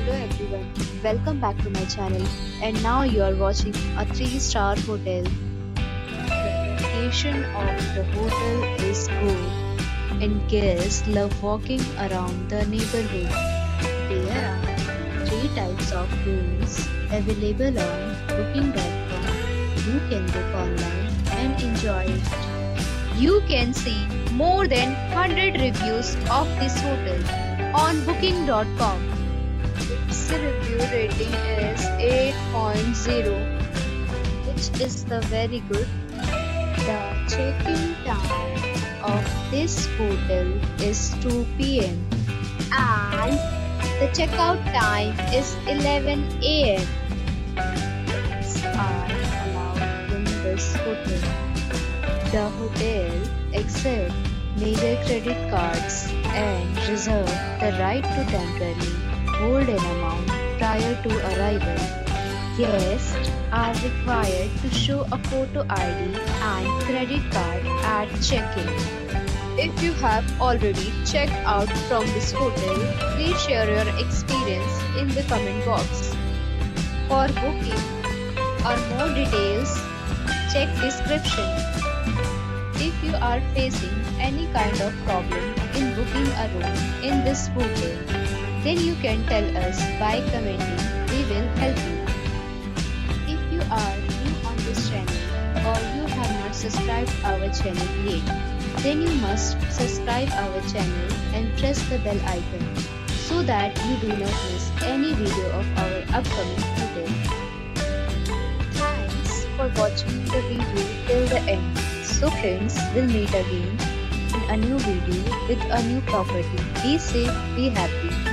Hello everyone, welcome back to my channel, and now you are watching a 3-star hotel. The location of the hotel is good and guests love walking around the neighborhood. There are 3 types of rooms available on booking.com. You can book online and enjoy it. You can see more than 100 reviews of this hotel on booking.com. Its review rating is 8.0, which is the very good. The check-in time of this hotel is 2 p.m. and the checkout time is 11 a.m. Pets are allowed in this hotel. The hotel accepts major credit cards and reserves the right to temporarily hold an amount prior to arrival. Guests are required to show a photo ID and credit card at check-in. If you have already checked out from this hotel, please share your experience in the comment box. For booking or more details, check description. If you are facing any kind of problem in booking a room in this hotel, then you can tell us by commenting. We will help you. If you are new on this channel or you have not subscribed our channel yet, then you must subscribe our channel and press the bell icon so that you do not miss any video of our upcoming hotel. Thanks for watching the video till the end. So friends, we'll meet again in a new video with a new property. Be safe, be happy.